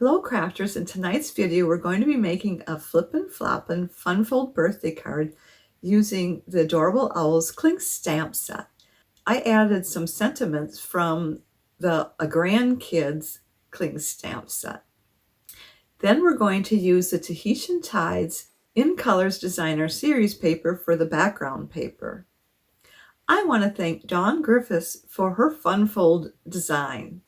Hello crafters, in tonight's video we're going to be making a flippin' floppin' fun fold birthday card using the Adorable Owls Clink stamp set. I added some sentiments from the Grandkids Clink stamp set. Then we're going to use the Tahitian Tides In Colors Designer series paper for the background paper. I want to thank Dawn Griffith for her fun fold design.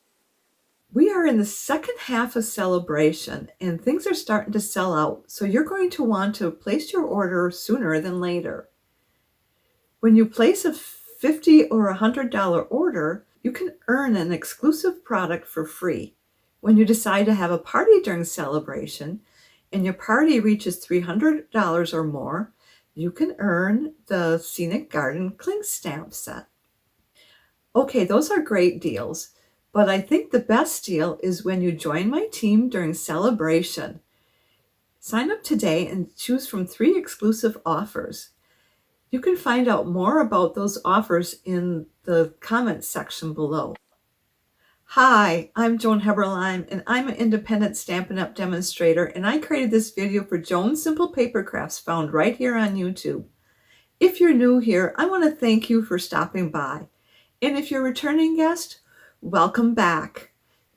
We are in the second half of SALE-A-Bration and things are starting to sell out, so you're going to want to place your order sooner than later. When you place a $50 or $100 order, you can earn an exclusive product for free. When you decide to have a party during SALE-A-Bration and your party reaches $300 or more, you can earn the Scenic Garden Clink stamp set. Okay, those are great deals. But I think the best deal is when you join my team during SALE-A-Bration. Sign up today and choose from 3 exclusive offers. You can find out more about those offers in the comments section below. Hi, I'm Joan Heberlein and I'm an independent Stampin' Up! Demonstrator, and I created this video for Joan Simple Papercrafts found right here on YouTube. If you're new here, I want to thank you for stopping by. And if you're a returning guest, welcome back.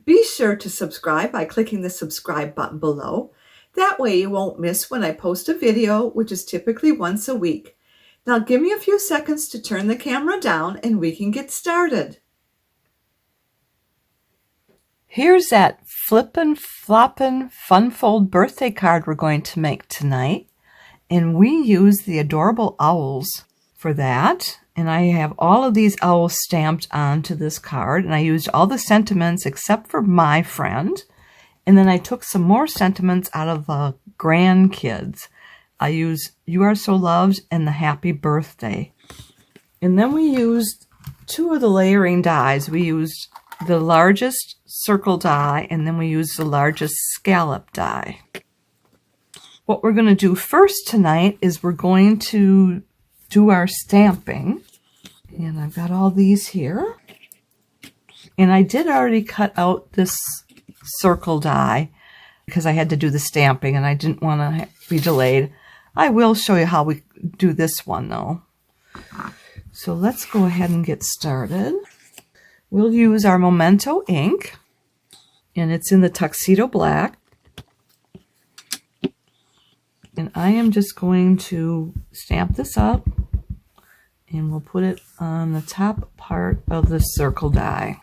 Be sure to subscribe by clicking the subscribe button below. That way you won't miss when I post a video, which is typically once a week. Now give me a few seconds to turn the camera down and we can get started. Here's that flippin' floppin' fun fold birthday card we're going to make tonight. And we use the Adorable Owls for that. And I have all of these owls stamped onto this card, and I used all the sentiments except for my friend. And then I took some more sentiments out of the Grandkids. I used You Are So Loved and the Happy Birthday. And then we used 2 of the layering dies. We used the largest circle die, and then we used the largest scallop die. What we're going to do first tonight is we're going to do our stamping. And I've got all these here. And I did already cut out this circle die because I had to do the stamping and I didn't want to be delayed. I will show you how we do this one though. So let's go ahead and get started. We'll use our Memento ink, and it's in the Tuxedo Black. And I am just going to stamp this up, and we'll put it on the top part of the circle die.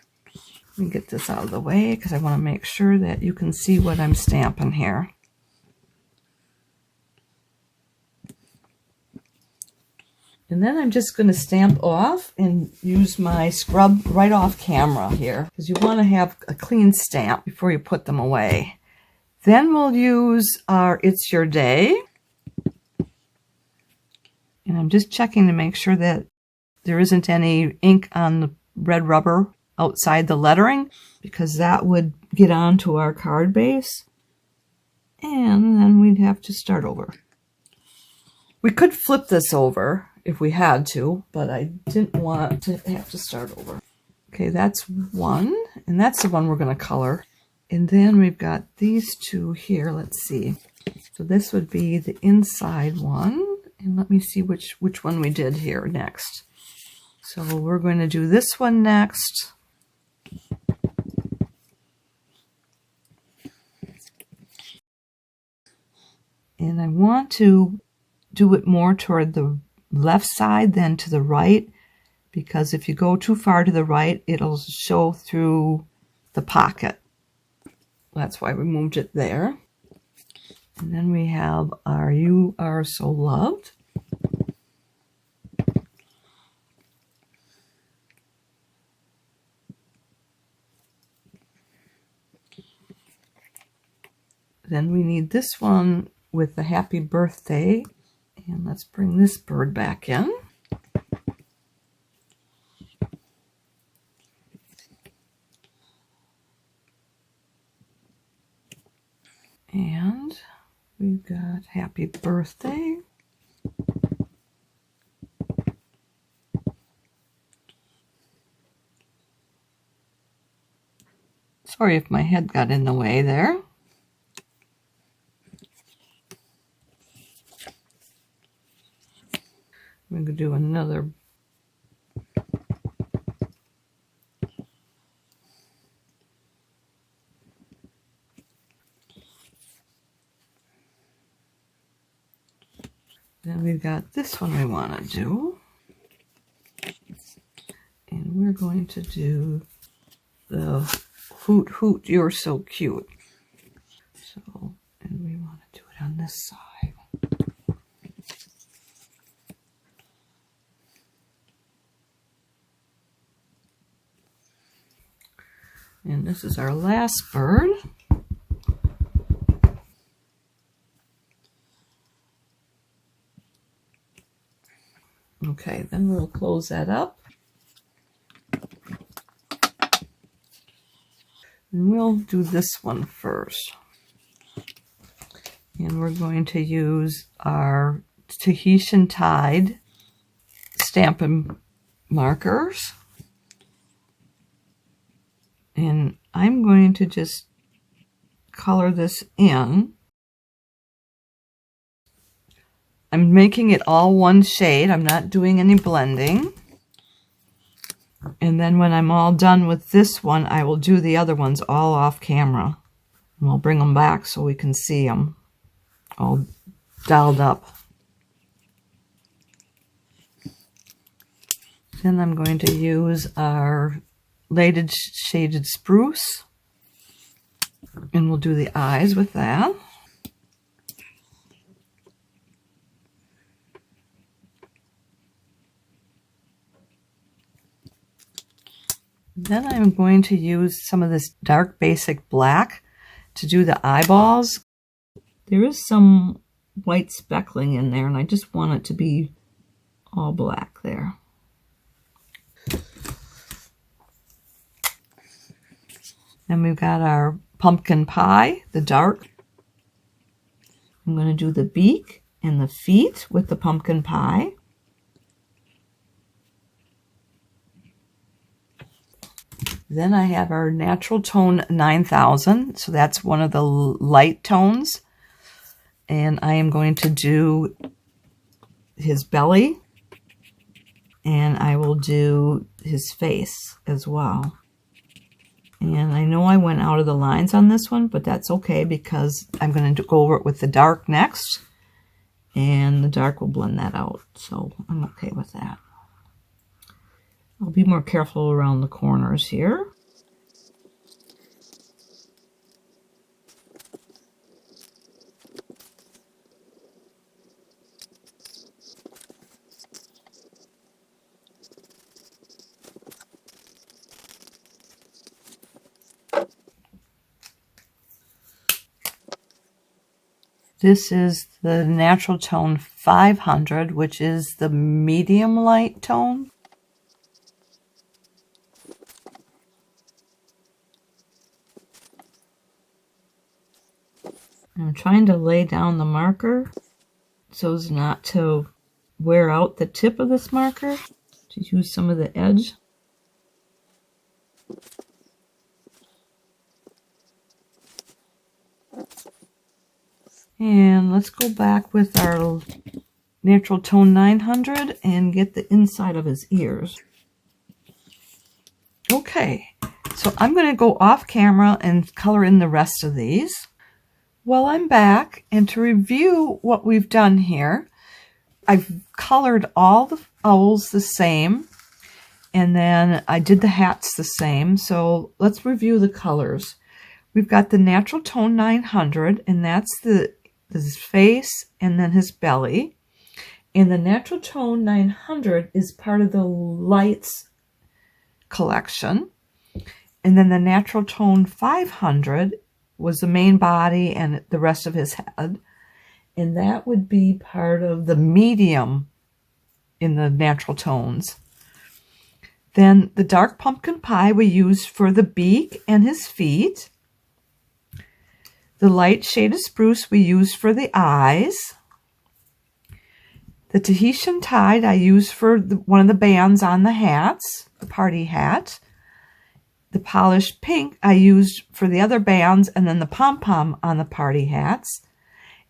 Let me get this out of the way because I want to make sure that you can see what I'm stamping here. And then I'm just going to stamp off and use my scrub right off camera here, because you want to have a clean stamp before you put them away. Then we'll use our It's Your Day. And I'm just checking to make sure that there isn't any ink on the red rubber outside the lettering, because that would get onto our card base. And then we'd have to start over. We could flip this over if we had to, but I didn't want to have to start over. Okay, that's one, and that's the one we're going to color. And then we've got these 2 here. Let's see. So this would be the inside one. And let me see which one we did here next. So we're going to do this one next. And I want to do it more toward the left side than to the right, because if you go too far to the right, it'll show through the pocket. That's why we moved it there. And then we have our You Are So Loved. Then we need this one with the Happy Birthday. And let's bring this bird back in. And we've got Happy Birthday. Sorry if my head got in the way there. another. Then we've got this one we want to do. And we're going to do the hoot hoot, you're so cute. So, and we want to do it on this side. And this is our last bird. Okay, then we'll close that up. And we'll do this one first. And we're going to use our Tahitian Tide Stampin' markers. And I'm going to just color this in. I'm making it all one shade. I'm not doing any blending. And then when I'm all done with this one, I will do the other ones all off camera. And we'll bring them back so we can see them all dolled up. Then I'm going to use our Lighted Shaded Spruce. And we'll do the eyes with that. Then I'm going to use some of this dark basic black to do the eyeballs. There is some white speckling in there, and I just want it to be all black there. Then we've got our pumpkin pie, the dark. I'm going to do the beak and the feet with the pumpkin pie. Then I have our natural tone 9000, so that's one of the light tones. And I am going to do his belly, and I will do his face as well. And I know I went out of the lines on this one, but that's okay because I'm going to go over it with the dark next, and the dark will blend that out, so I'm okay with that. I'll be more careful around the corners here. This is the natural tone 500, which is the medium light tone. I'm trying to lay down the marker so as not to wear out the tip of this marker, to use some of the edge. And let's go back with our natural tone 900 and get the inside of his ears. Okay, so I'm going to go off camera and color in the rest of these. Well, I'm back, and to review what we've done here, I've colored all the owls the same, and then I did the hats the same. So let's review the colors. We've got the natural tone 900, and that's his face and then his belly. And the natural tone 900 is part of the lights collection. And then the natural tone 500 was the main body and the rest of his head. And that would be part of the medium in the natural tones. Then the dark pumpkin pie we used for the beak and his feet. The light shaded spruce we used for the eyes. The Tahitian Tide I used for one of the bands on the hats, the party hat. The polished pink I used for the other bands, and then the pom-pom on the party hats.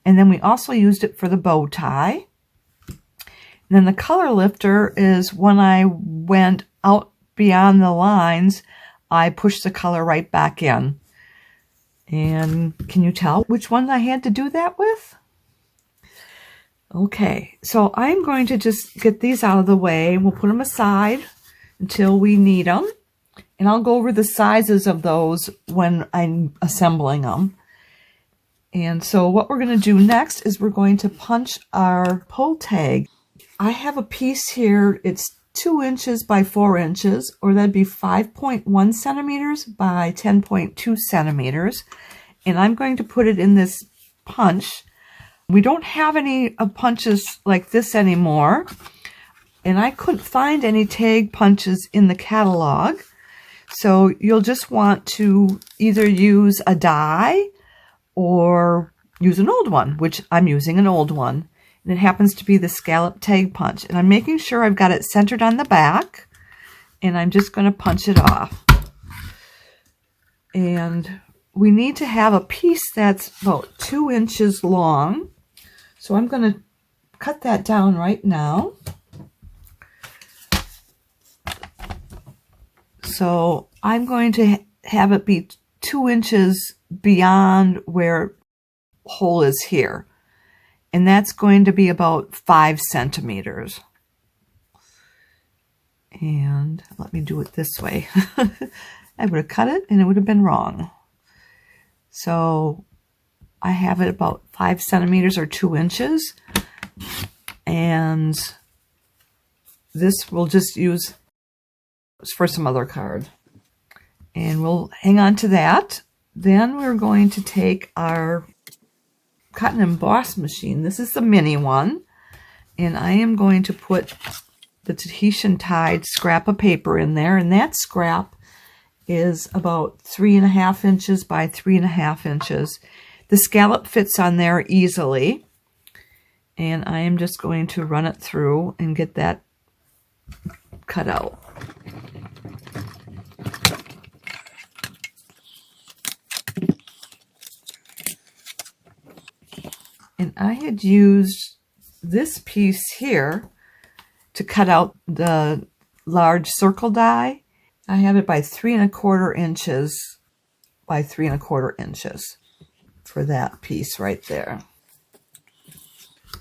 And then we also used it for the bow tie. And then the color lifter is when I went out beyond the lines, I pushed the color right back in. And can you tell which one I had to do that with? Okay, so I'm going to just get these out of the way. We'll put them aside until we need them. And I'll go over the sizes of those when I'm assembling them. And so what we're going to do next is we're going to punch our pull tag. I have a piece here. It's 2 inches by 4 inches, or that'd be 5.1 centimeters by 10.2 centimeters. And I'm going to put it in this punch. We don't have any punches like this anymore. And I couldn't find any tag punches in the catalog. So you'll just want to either use a die or use an old one, which I'm using an old one. And it happens to be the scallop tag punch. And I'm making sure I've got it centered on the back. And I'm just going to punch it off. And we need to have a piece that's about 2 inches long. So I'm going to cut that down right now. So I'm going to have it be 2 inches beyond where hole is here. And that's going to be about 5 centimeters. And let me do it this way. I would have cut it and it would have been wrong. So I have it about 5 centimeters or 2 inches. And this we'll just use for some other card. And we'll hang on to that. Then we're going to take our cut and emboss machine. This is the mini one. And I am going to put the Tahitian tied scrap of paper in there. And that scrap is about 3.5 inches by 3.5 inches. The scallop fits on there easily. And I am just going to run it through and get that cut out. And I had used this piece here to cut out the large circle die. I have it by 3.25 inches by 3.25 inches for that piece right there.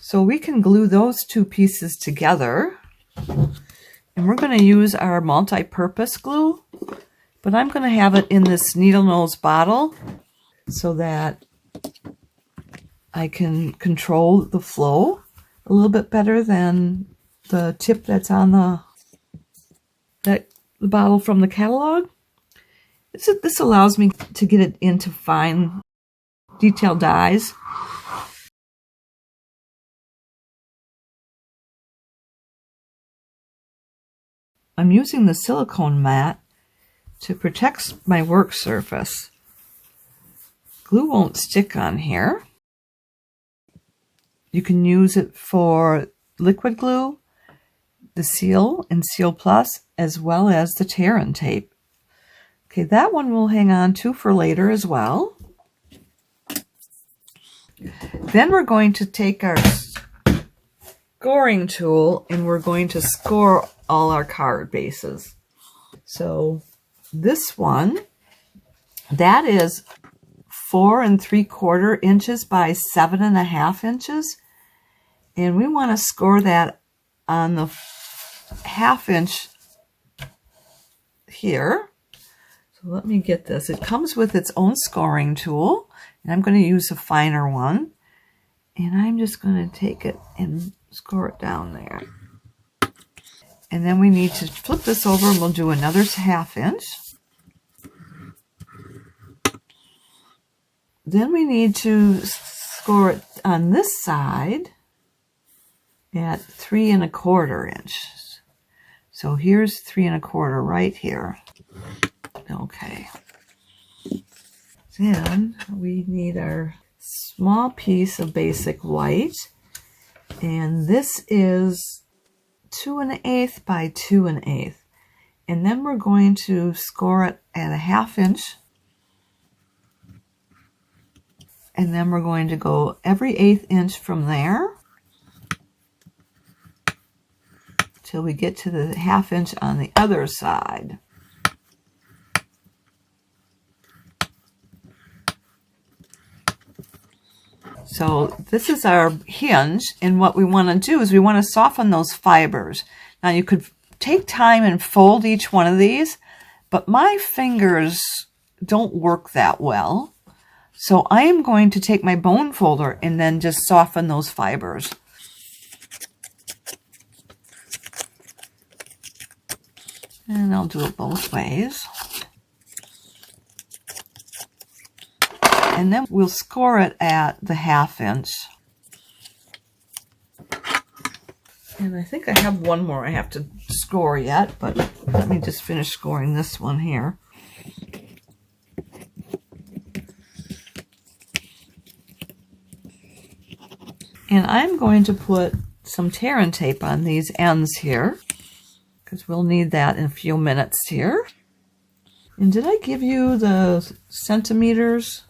So we can glue those two pieces together. And we're going to use our multi-purpose glue, but I'm going to have it in this needle nose bottle so that I can control the flow a little bit better than the tip that's on the bottle from the catalog. This allows me to get it into fine detailed dies. I'm using the silicone mat to protect my work surface. Glue won't stick on here. You can use it for liquid glue, the Seal and Seal Plus, as well as the tear and tape. Okay, that one we'll hang on to for later as well. Then we're going to take our scoring tool and we're going to score all our card bases. So this one, that is 4 3/4 inches by 7.5 inches. And we want to score that on the 1/2 inch here. So let me get this. It comes with its own scoring tool. And I'm going to use a finer one. And I'm just going to take it and score it down there. And then we need to flip this over and we'll do another 1/2 inch. Then we need to score it on this side at 3 1/4 inches. So here's 3 1/4 right here. Okay. Then we need our small piece of basic white. And this is 2 1/8 by 2 1/8. And then we're going to score it at 1/2 inch. And then we're going to go every 1/8 inch from there. till we get to the 1/2 inch on the other side. So this is our hinge, and what we want to do is we want to soften those fibers. Now you could take time and fold each one of these, but my fingers don't work that well. So I am going to take my bone folder and then just soften those fibers. And I'll do it both ways. And then we'll score it at the 1/2 inch. And I think I have one more I have to score yet, but let me just finish scoring this one here. And I'm going to put some tear and tape on these ends here, because we'll need that in a few minutes here. And did I give you the centimeters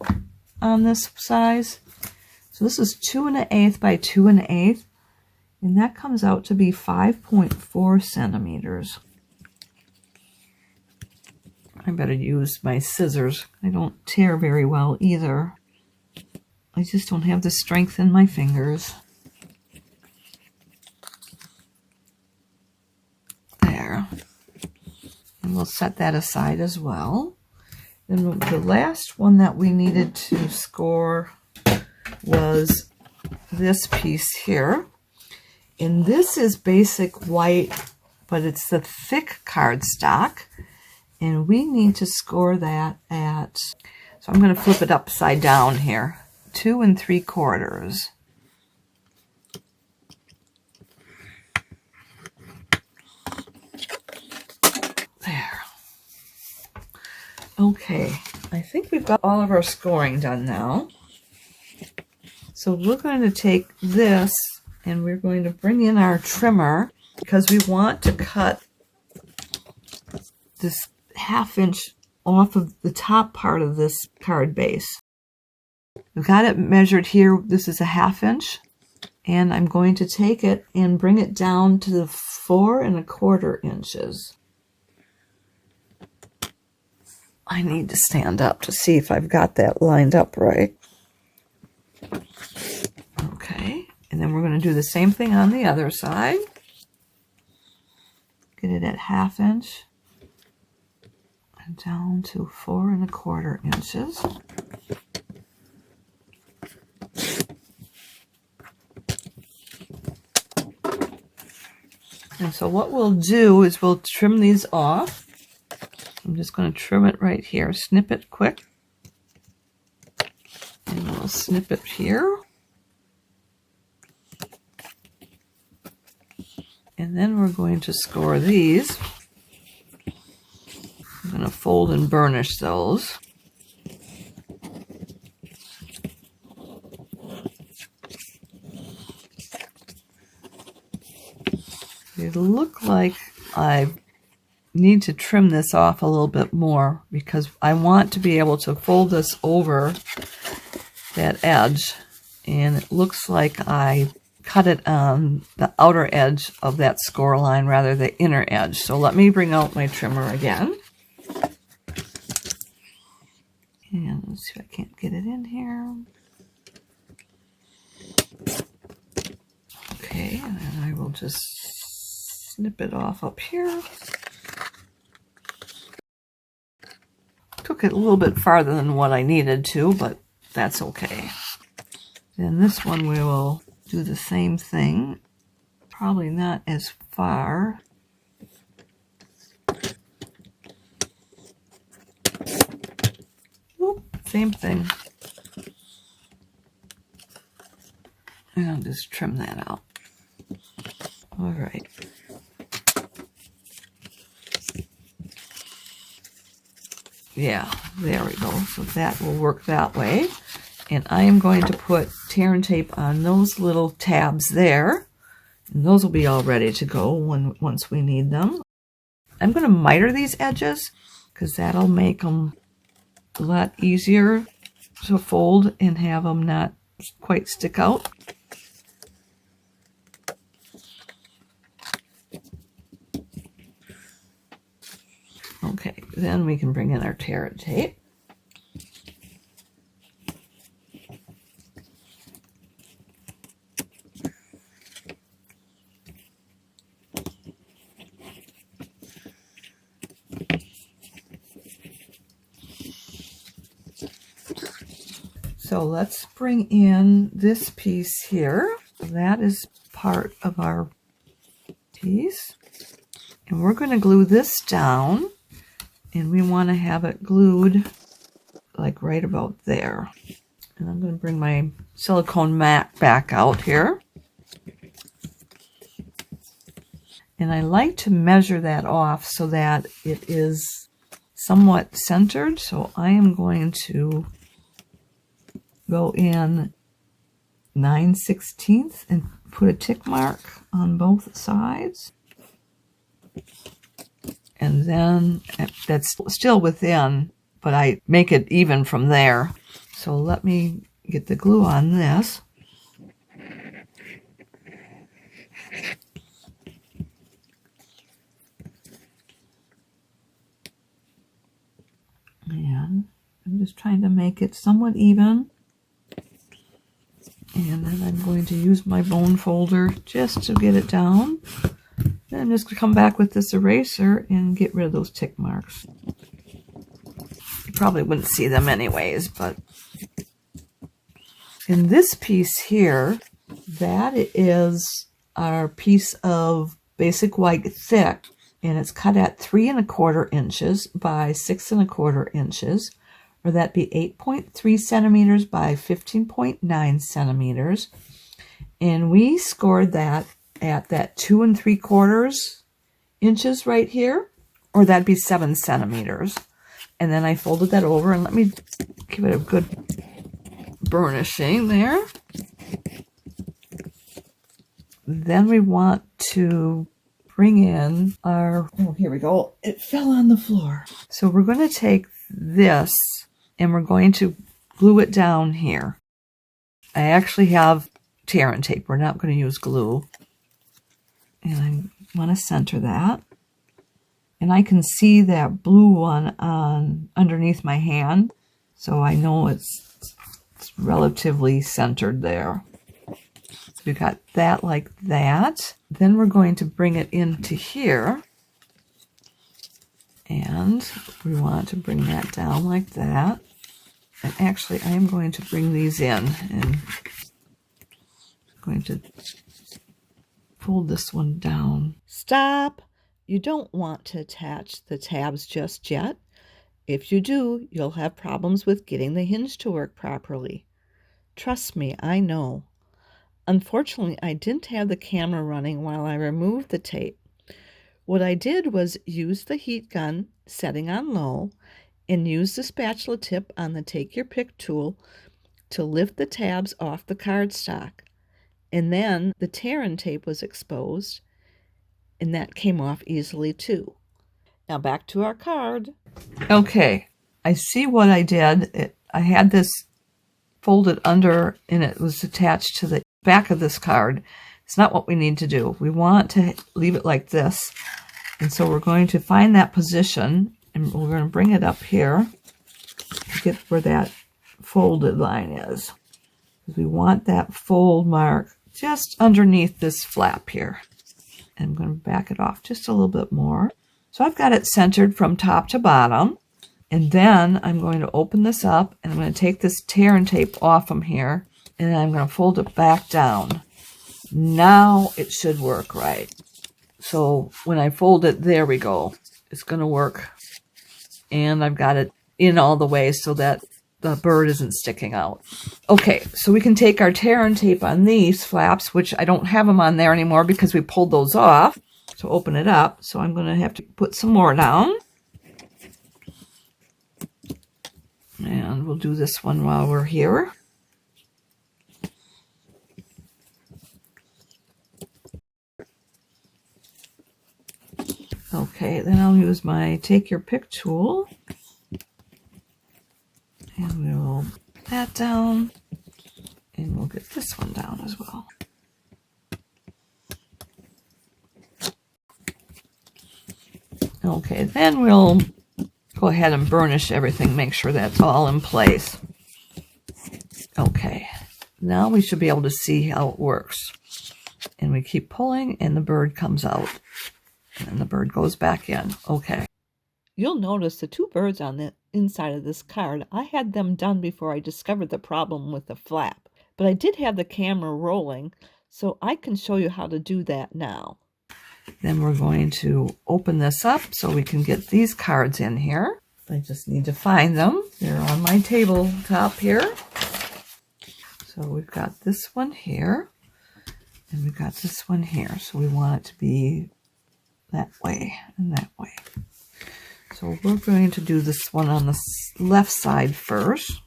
on this size? So this is 2 1/8 by 2 1/8, and that comes out to be 5.4 centimeters. I better use my scissors. I don't tear very well either. I just don't have the strength in my fingers. There. And we'll set that aside as well. Then the last one that we needed to score was this piece here. And this is basic white, but it's the thick cardstock. And we need to score that at, so I'm going to flip it upside down here, 2 3/4. There. Okay, I think we've got all of our scoring done now. So we're going to take this and we're going to bring in our trimmer, because we want to cut this 1/2 inch off of the top part of this card base. We've got it measured here. This is a 1/2 inch, and I'm going to take it and bring it down to the 4 1/4 inches. I need to stand up to see if I've got that lined up right. Okay, and then we're going to do the same thing on the other side. Get it at 1/2 inch and down to 4 1/4 inches. And so what we'll do is we'll trim these off. I'm just going to trim it right here. Snip it quick. And we'll snip it here. And then we're going to score these. I'm going to fold and burnish those. It looks like I need to trim this off a little bit more, because I want to be able to fold this over that edge, and it looks like I cut it on the outer edge of that score line rather than the inner edge. So let me bring out my trimmer again. And let's see if I can't get it in here. Okay, and then I will just snip it off up here. Took it a little bit farther than what I needed to, but that's okay. Then this one we will do the same thing. Probably not as far. Oop, same thing. And I'll just trim that out. All right. Yeah, there we go. So that will work that way. And I am going to put tear and tape on those little tabs there. And those will be all ready to go once we need them. I'm going to miter these edges, because that'll make them a lot easier to fold and have them not quite stick out. Then we can bring in our tear and tape. So let's bring in this piece here. That is part of our piece. And we're going to glue this down. And we want to have it glued like right about there. And I'm going to bring my silicone mat back out here. And I like to measure that off so that it is somewhat centered. So I am going to go in 9/16 and put a tick mark on both sides. And then that's still within, but I make it even from there. So let me get the glue on this. And I'm just trying to make it somewhat even. And then I'm going to use my bone folder just to get it down. Then I'm just going to come back with this eraser and get rid of those tick marks. You probably wouldn't see them anyways, but in this piece here, that is our piece of basic white thick, and it's cut at 3 1/4 inches by 6 1/4 inches. Or that'd be 8.3 centimeters by 15.9 centimeters. And we scored that at that 2 3/4 inches right here, or that'd be 7 centimeters. And then I folded that over, and let me give it a good burnishing there. Then we want to bring in our, oh, here we go. It fell on the floor. So we're going to take this, and we're going to glue it down here. I actually have tear and tape. We're not going to use glue. And I want to center that. And I can see that blue one on underneath my hand. So I know it's relatively centered there. So we got that like that. Then we're going to bring it into here. And we want to bring that down like that. And actually, I am going to bring these in, and I'm going to fold this one down. Stop! You don't want to attach the tabs just yet. If you do, you'll have problems with getting the hinge to work properly. Trust me, I know. Unfortunately, I didn't have the camera running while I removed the tape. What I did was use the heat gun setting on low and use the spatula tip on the Take Your Pick tool to lift the tabs off the cardstock. And then the tear and tape was exposed, and that came off easily too. Now back to our card. Okay, I see what I did. I had this folded under, and it was attached to the back of this card. It's not what we need to do. We want to leave it like this. And so we're going to find that position, and we're going to bring it up here to get where that folded line is. We want that fold mark just underneath this flap here. And I'm going to back it off just a little bit more. So I've got it centered from top to bottom. And then I'm going to open this up, and I'm going to take this tear and tape off from here, and then I'm going to fold it back down. Now it should work right. So when I fold it, there we go. It's going to work. And I've got it in all the way so that the bird isn't sticking out. Okay, so we can take our tear and tape on these flaps, which I don't have them on there anymore because we pulled those off. So open it up. So I'm going to have to put some more down. And we'll do this one while we're here. Okay, then I'll use my Take Your Pick tool. And we'll put that down. And we'll get this one down as well. Okay, then we'll go ahead and burnish everything, make sure that's all in place. Okay, now we should be able to see how it works. And we keep pulling and the bird comes out. And then the bird goes back in. Okay. You'll notice the two birds on the inside of this card, I had them done before I discovered the problem with the flap. But I did have the camera rolling, so I can show you how to do that now. Then we're going to open this up so we can get these cards in here. I just need to find them. They're on my tabletop here. So we've got this one here, and we've got this one here. So we want it to be that way and that way. So we're going to do this one on the left side first.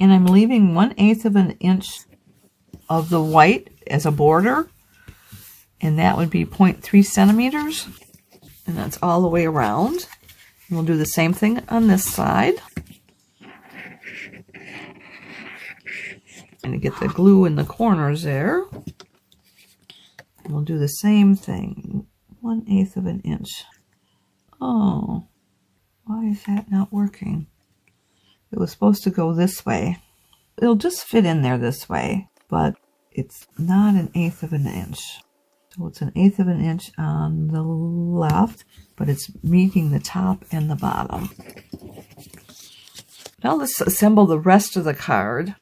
And I'm leaving 1/8 of an inch of the white as a border, and that would be 0.3 centimeters, and that's all the way around. And we'll do the same thing on this side. And to get the glue in the corners there, and we'll do the same thing, 1/8 of an inch. Oh, why is that not working? It was supposed to go this way. It'll just fit in there this way, but it's not 1/8 of an inch. So it's 1/8 of an inch on the left, but it's meeting the top and the bottom. Now let's assemble the rest of the card.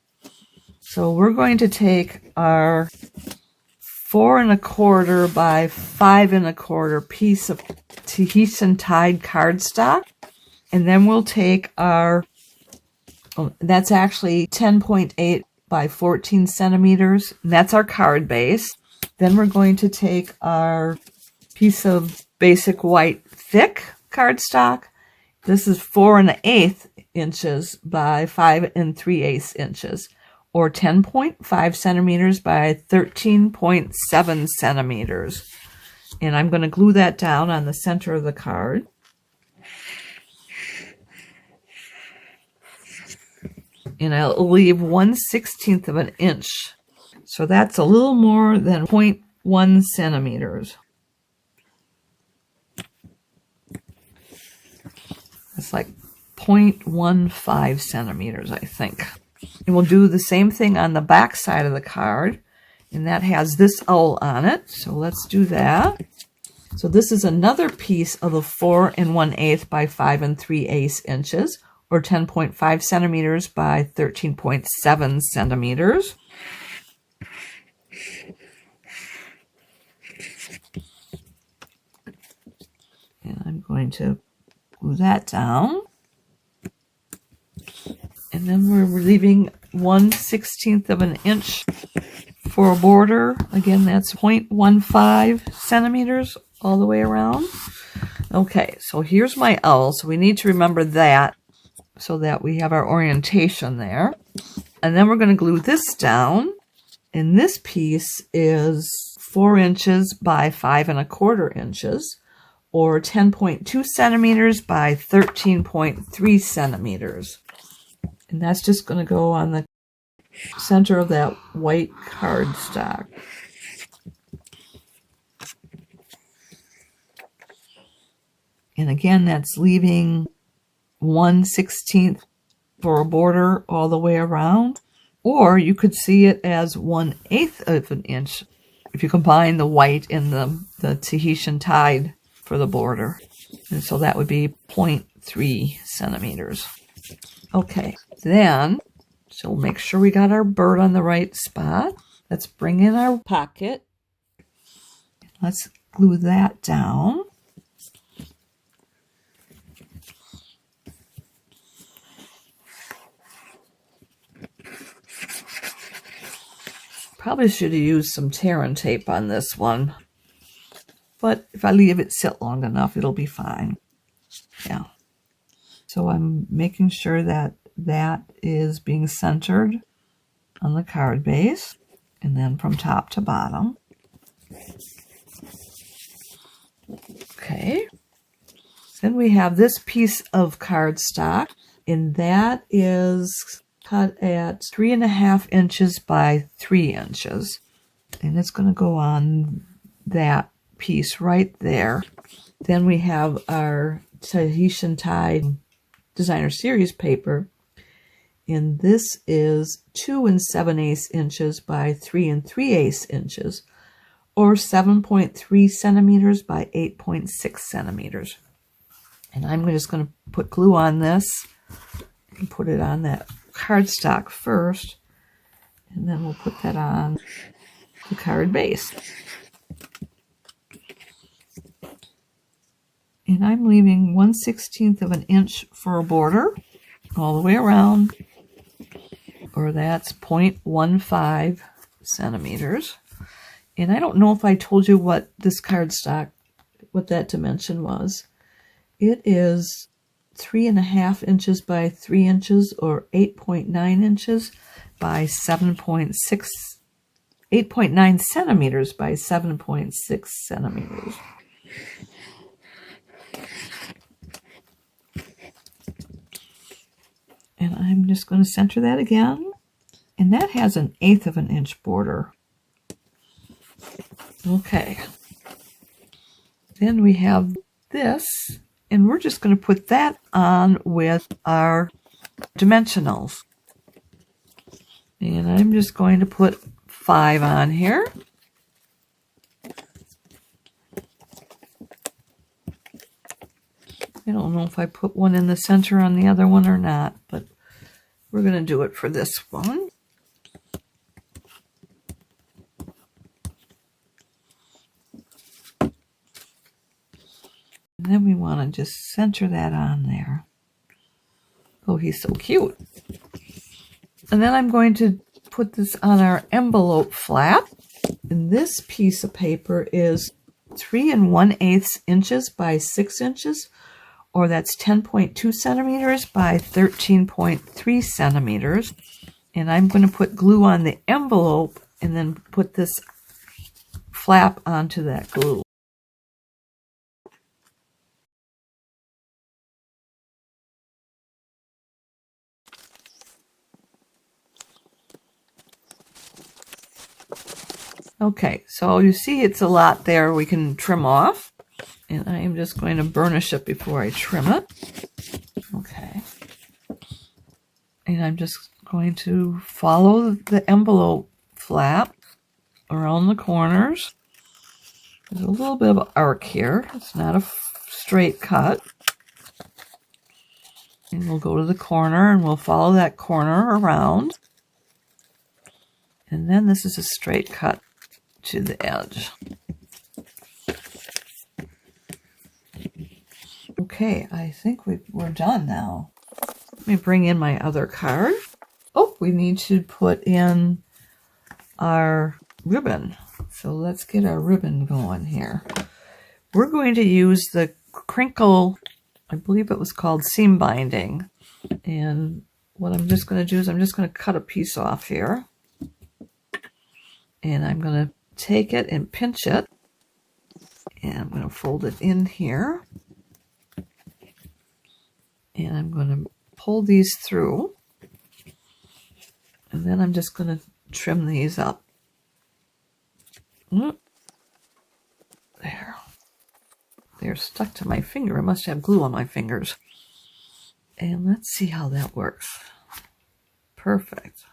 So we're going to take our 4 1/4 by 5 1/4 piece of Tahitian tied cardstock, and then we'll take our, that's actually 10.8 by 14 centimeters, and that's our card base. Then we're going to take our piece of basic white thick cardstock. This is 4 1/8 inches by 5 3/8 inches, or 10.5 centimeters by 13.7 centimeters. And I'm going to glue that down on the center of the card. And I'll leave 1/16 of an inch. So that's a little more than 0.1 centimeters. It's like 0.15 centimeters, I think. And we'll do the same thing on the back side of the card. And that has this owl on it. So let's do that. So this is another piece of a 4 1/8 by 5 3/8 inches, or 10.5 centimeters by 13.7 centimeters. And I'm going to glue that down. And then we're leaving 1/16 of an inch for a border. Again, that's 0.15 centimeters all the way around. Okay, so here's my owl. So we need to remember that so that we have our orientation there. And then we're going to glue this down. And this piece is 4 inches by 5 1/4 inches, or 10.2 centimeters by 13.3 centimeters. And that's just going to go on the center of that white cardstock. And again, that's leaving 1/16 for a border all the way around. Or you could see it as 1/8 of an inch if you combine the white and the Tahitian tied for the border. And so that would be 0.3 centimeters. Okay, then, so we'll make sure we got our bird on the right spot. Let's bring in our pocket. Let's glue that down. Probably should have used some tear and tape on this one, but if I leave it sit long enough, it'll be fine. Yeah. So I'm making sure that that is being centered on the card base, and then from top to bottom. Okay. Then we have this piece of cardstock, and that is cut at 3.5 inches by 3 inches. And it's going to go on that piece right there. Then we have our Tahitian Tide Designer Series paper. And this is 2 7/8 inches by 3 3/8 inches, or 7.3 centimeters by 8.6 centimeters. And I'm just going to put glue on this and put it on that cardstock first, and then we'll put that on the card base. And I'm leaving 1/16 of an inch for a border all the way around, or that's 0.15 centimeters. And I don't know if I told you what this cardstock, what that dimension was. It is 3.5 inches by 3 inches, or 8.9 inches by 7.6, 8.9 centimeters by 7.6 centimeters. And I'm just going to center that again. And that has 1/8 of an inch border. Okay. Then we have this, and we're just going to put that on with our dimensionals. And I'm just going to put 5 on here. I don't know if I put one in the center on the other one or not, but we're going to do it for this one. And then we want to just center that on there. Oh, he's so cute. And then I'm going to put this on our envelope flap. And this piece of paper is 3 1/8 inches by 6 inches, or that's 10.2 centimeters by 13.3 centimeters. And I'm going to put glue on the envelope and then put this flap onto that glue. Okay, so you see it's a lot there we can trim off. And I am just going to burnish it before I trim it. Okay. And I'm just going to follow the envelope flap around the corners. There's a little bit of an arc here. It's not a straight cut. And we'll go to the corner and we'll follow that corner around. And then this is a straight cut to the edge. Okay, I think we're done now. Let me bring in my other card. Oh, we need to put in our ribbon. So let's get our ribbon going here. We're going to use the crinkle, I believe it was called seam binding. And what I'm just going to do is I'm just going to cut a piece off here. And I'm going to take it and pinch it. And I'm going to fold it in here. And I'm going to pull these through. And then I'm just going to trim these up. There. They're stuck to my finger. I must have glue on my fingers. And let's see how that works. Perfect.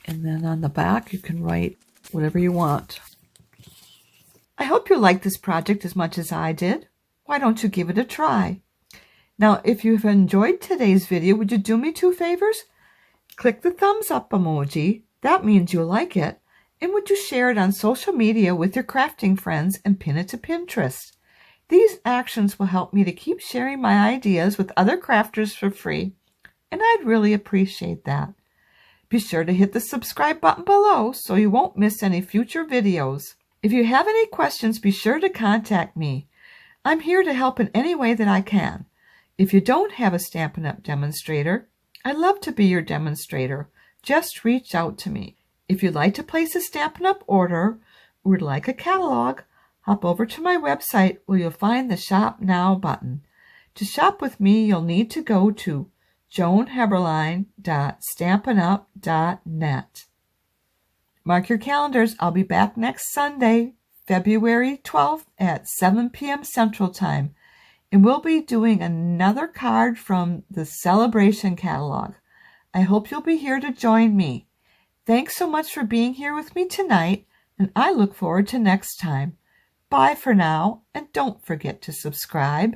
And then on the back, you can write whatever you want. I hope you liked this project as much as I did. Why don't you give it a try? Now, if you've enjoyed today's video, would you do me 2 favors? Click the thumbs up emoji. That means you like it. And would you share it on social media with your crafting friends and pin it to Pinterest? These actions will help me to keep sharing my ideas with other crafters for free, and I'd really appreciate that. Be sure to hit the subscribe button below so you won't miss any future videos. If you have any questions, be sure to contact me. I'm here to help in any way that I can. If you don't have a Stampin' Up! Demonstrator, I'd love to be your demonstrator. Just reach out to me. If you'd like to place a Stampin' Up! Order or would like a catalog, hop over to my website where you'll find the Shop Now button. To shop with me, you'll need to go to joanheberlein.stampinup.net. Mark your calendars. I'll be back next Sunday, February 12th at 7 p.m. Central Time, and we'll be doing another card from the SALE-A-Bration catalog. I hope you'll be here to join me. Thanks so much for being here with me tonight, and I look forward to next time. Bye for now, and don't forget to subscribe.